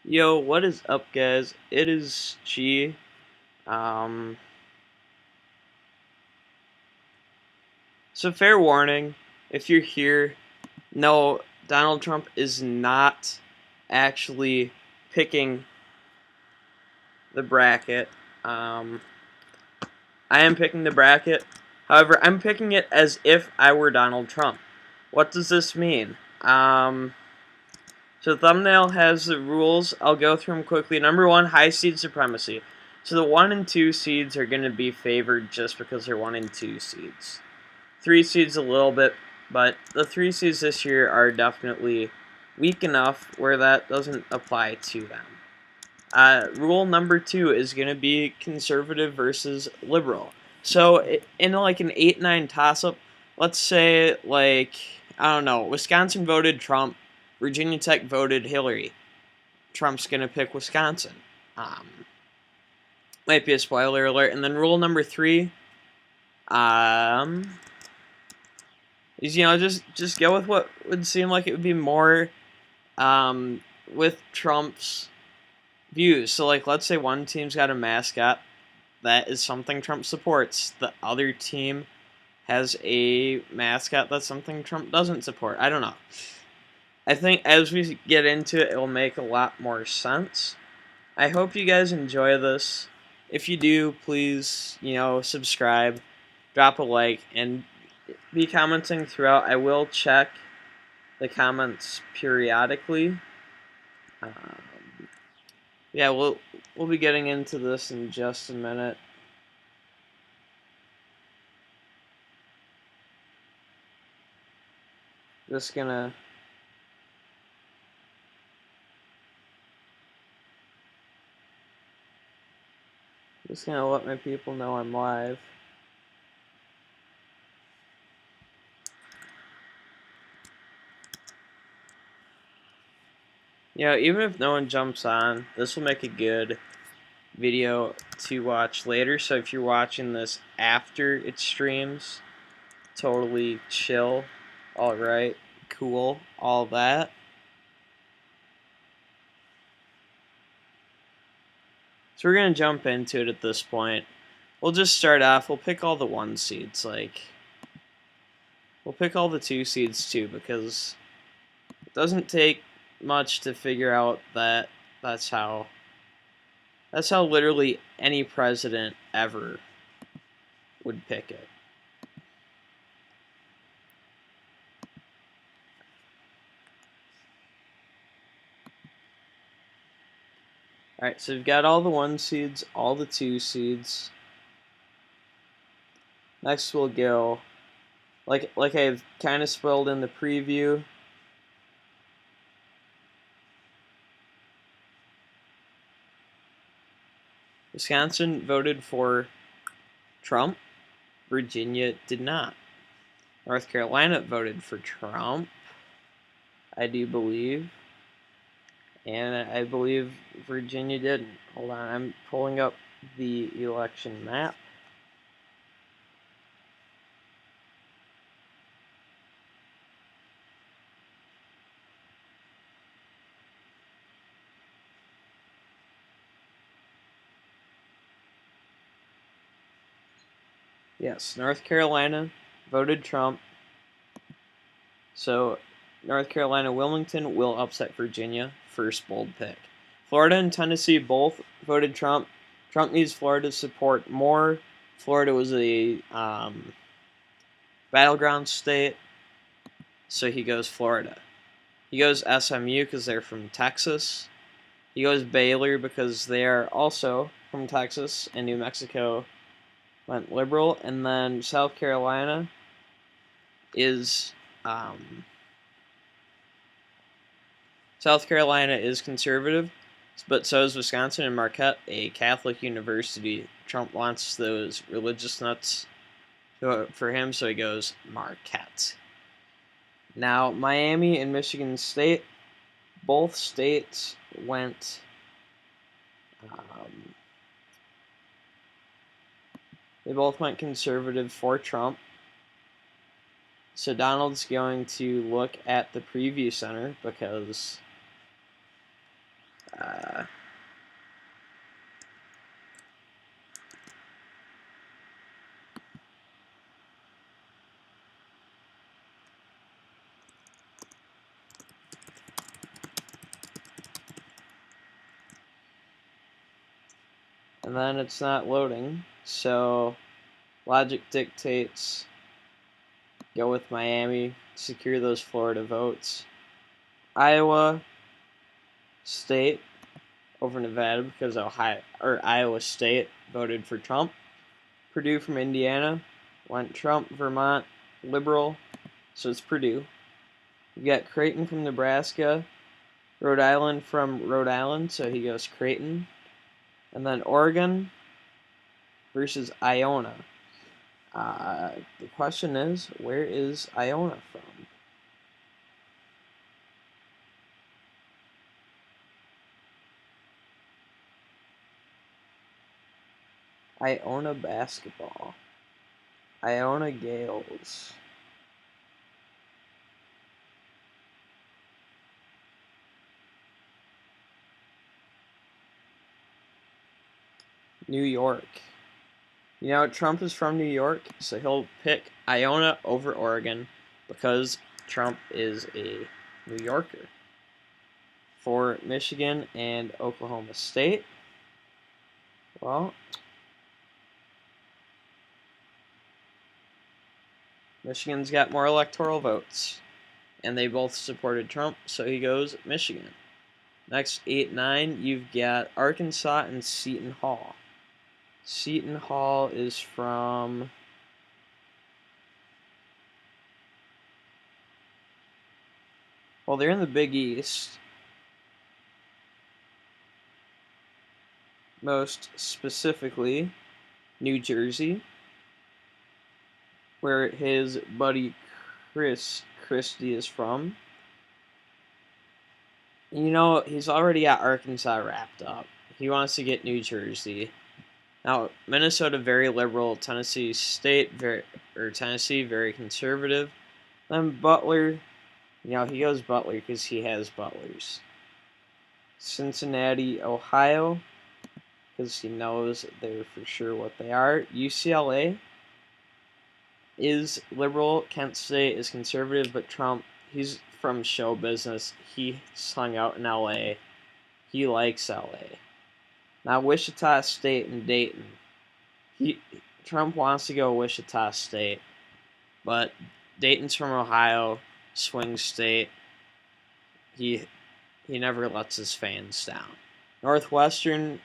Yo, what is up, guys? It is G. Um, so fair warning, if you're here, no, Donald Trump is not actually picking the bracket. Um, I am picking the bracket. However, I'm picking it as if I were Donald Trump. What does this mean? So the thumbnail has the rules. I'll go through them quickly. Number one, high seed supremacy. So the 1 and 2 seeds are going to be favored just because they're 1 and 2 seeds. 3 seeds a little bit, but the 3 seeds this year are definitely weak enough where that doesn't apply to them. Rule number 2 is going to be conservative versus liberal. So in like an 8-9 toss-up, let's say like, I don't know, Wisconsin voted Trump, Virginia Tech voted Hillary. Trump's going to pick Wisconsin. Might be a spoiler alert. And then rule number 3 is, just go with what would seem like it would be more with Trump's views. So, like, let's say one team's got a mascot that is something Trump supports. The other team has a mascot that's something Trump doesn't support. I don't know. I think as we get into it, it'll make a lot more sense. I hope you guys enjoy this. If you do, please, subscribe, drop a like, and be commenting throughout. I will check the comments periodically. Yeah, we'll be getting into this in just a minute. Just gonna let my people know I'm live. Even if no one jumps on, this will make a good video to watch later. So if you're watching this after it streams, totally chill. Alright, cool, all that. So we're going to jump into it at this point. We'll just start off, we'll pick all the 1 seeds, we'll pick all the 2 seeds too, because it doesn't take much to figure out that that's how literally any president ever would pick it. Alright, so we've got all the 1 seeds, all the 2 seeds. Next we'll go, like I've kind of spoiled in the preview, Wisconsin voted for Trump, Virginia did not. North Carolina voted for Trump, I do believe. And I believe Virginia didn't. Hold on, I'm pulling up the election map. Yes, North Carolina voted Trump. So North Carolina Wilmington will upset Virginia. First bold pick. Florida and Tennessee both voted Trump. Trump needs Florida's support more. Florida was a battleground state, so he goes Florida. He goes SMU because they're from Texas. He goes Baylor because they are also from Texas, and New Mexico went liberal. And then South Carolina is conservative, but so is Wisconsin and Marquette, a Catholic university. Trump wants those religious nuts for him, so he goes Marquette. Now, Miami and Michigan State, both states went they both went conservative for Trump. So Donald's going to look at the preview center because Uh, and then it's not loading, so logic dictates go with Miami, secure those Florida votes. Iowa State over Nevada because Iowa State voted for Trump. Purdue from Indiana went Trump. Vermont liberal, so it's Purdue. You got Creighton from Nebraska. Rhode Island from Rhode Island, so he goes Creighton. And then Oregon versus Iona. The question is, where is Iona from? Iona basketball. Iona Gales. New York. You know, Trump is from New York, so he'll pick Iona over Oregon because Trump is a New Yorker. For Michigan and Oklahoma State, well, Michigan's got more electoral votes, and they both supported Trump, so he goes Michigan. Next, 8-9, you've got Arkansas and Seton Hall. Seton Hall is from... well, they're in the Big East. Most specifically, New Jersey, where his buddy Chris Christie is from. You know, he's already got Arkansas wrapped up. He wants to get New Jersey. Now, Minnesota, very liberal. Tennessee Tennessee, very conservative. Then Butler, you know, he goes Butler because he has Butlers. Cincinnati, Ohio, because he knows they're for sure what they are. UCLA is liberal. Kent State is conservative, but Trump, he's from show business. He's hung out in LA. He likes LA. Now, Wichita State and Dayton. Trump wants to go Wichita State, but Dayton's from Ohio, swing state. He never lets his fans down. Northwestern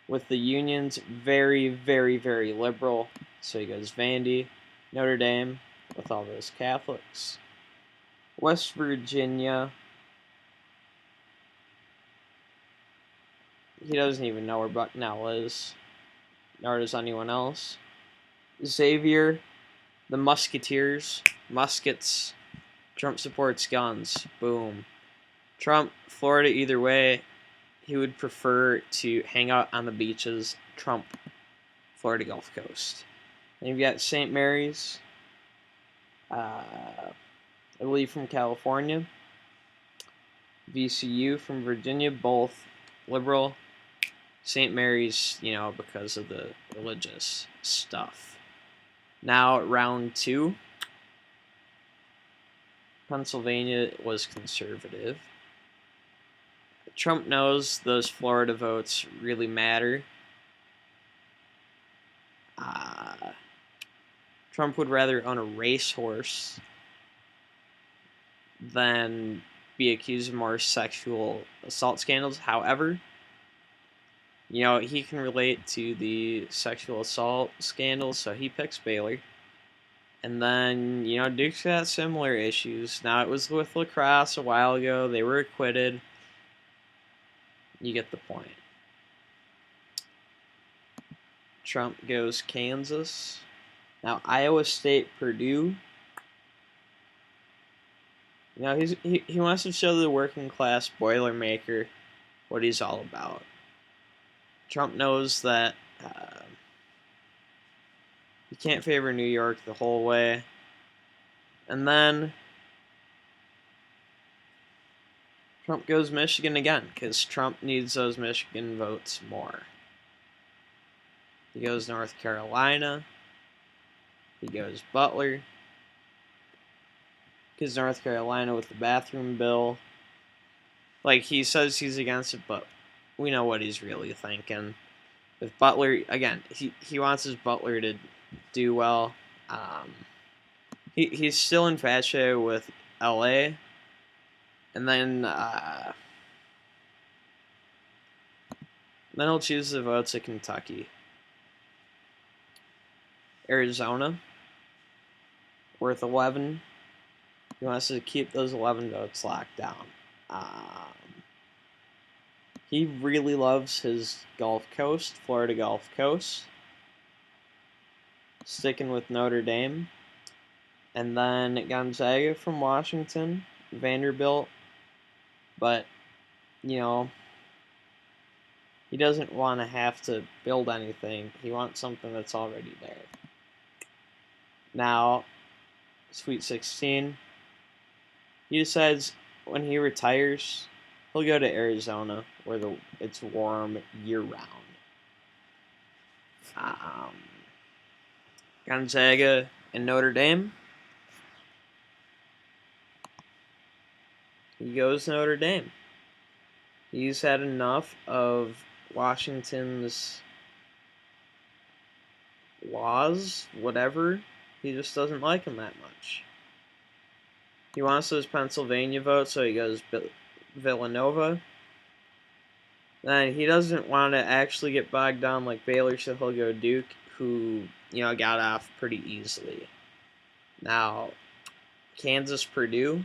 with the unions, very, very, very liberal. So he goes Vandy. Notre Dame with all those Catholics. West Virginia. He doesn't even know where Bucknell is, nor does anyone else. Xavier, the Musketeers, muskets. Trump supports guns. Boom. Trump, Florida, either way, he would prefer to hang out on the beaches. Trump, Florida Gulf Coast. And you've got St. Mary's, I believe from California. VCU from Virginia, both liberal. St. Mary's, you know, because of the religious stuff. Now, round 2. Pennsylvania was conservative. Trump knows those Florida votes really matter. Trump would rather own a racehorse than be accused of more sexual assault scandals. However, you know, he can relate to the sexual assault scandals, so he picks Baylor. And then, you know, Duke's got similar issues. Now, it was with lacrosse a while ago. They were acquitted. You get the point. Trump goes Kansas. Now, Iowa State, Purdue. You know, he wants to show the working class Boilermaker what he's all about. Trump knows that he can't favor New York the whole way. And then Trump goes Michigan again, because Trump needs those Michigan votes more. He goes North Carolina. He goes Butler. Because North Carolina with the bathroom bill. Like, he says he's against it, but we know what he's really thinking. With Butler, again, he wants his Butler to do well. He's still infatuated with LA. And then he'll choose the votes at Kentucky. Arizona, worth 11. He wants to keep those 11 votes locked down. He really loves his Gulf Coast, Florida Gulf Coast. Sticking with Notre Dame. And then Gonzaga from Washington, Vanderbilt. But, you know, he doesn't want to have to build anything. He wants something that's already there. Now, Sweet 16. He decides when he retires, he'll go to Arizona, where it's warm year-round. Gonzaga and Notre Dame. He goes Notre Dame. He's had enough of Washington's laws, whatever. He just doesn't like them that much. He wants those Pennsylvania votes, so he goes Villanova. Then he doesn't want to actually get bogged down like Baylor, so he'll go Duke, who, you know, got off pretty easily. Now, Kansas, Purdue.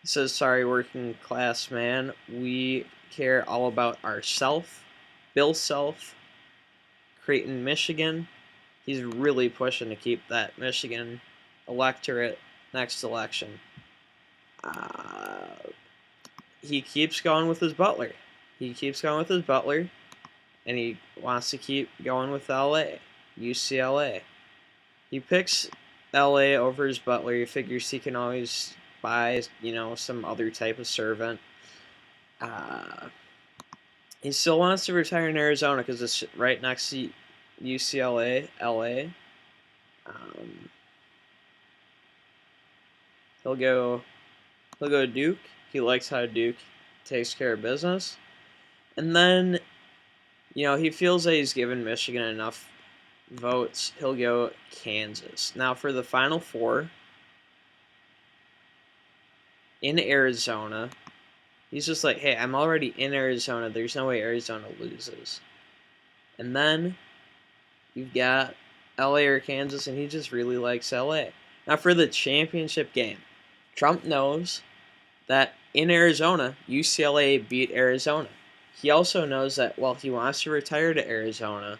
He says, sorry, working class man, we care all about ourself, Bill Self, Creighton, Michigan. He's really pushing to keep that Michigan electorate next election. He keeps going with his Butler. And he wants to keep going with LA, UCLA. He picks LA over his Butler. He figures he can always buy, you know, some other type of servant. He still wants to retire in Arizona because it's right next to UCLA, LA. He'll go Duke. He likes how Duke takes care of business. And then, you know, he feels that he's given Michigan enough votes. He'll go Kansas. Now, for the Final Four, in Arizona, he's just like, hey, I'm already in Arizona. There's no way Arizona loses. And then you've got LA or Kansas, and he just really likes LA. Now, for the championship game, Trump knows that in Arizona, UCLA beat Arizona. He also knows that while he wants to retire to Arizona,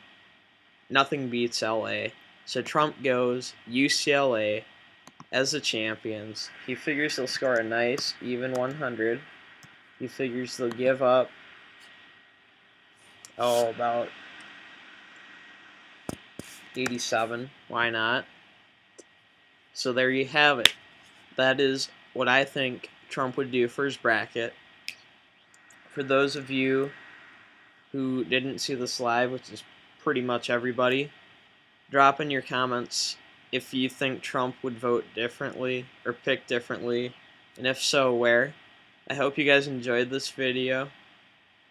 nothing beats LA. So Trump goes UCLA as the champions. He figures they'll score a nice, even 100. He figures they'll give up, about 87. Why not? So there you have it. That is what I think Trump would do for his bracket. For those of you who didn't see this live, which is pretty much everybody, drop in your comments if you think Trump would vote differently or pick differently, and if so, where. I hope you guys enjoyed this video.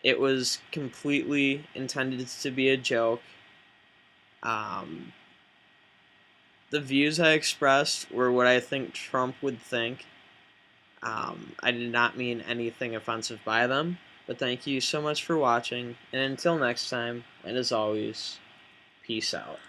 It was completely intended to be a joke. The views I expressed were what I think Trump would think. I did not mean anything offensive by them, but thank you so much for watching, and until next time, and as always, peace out.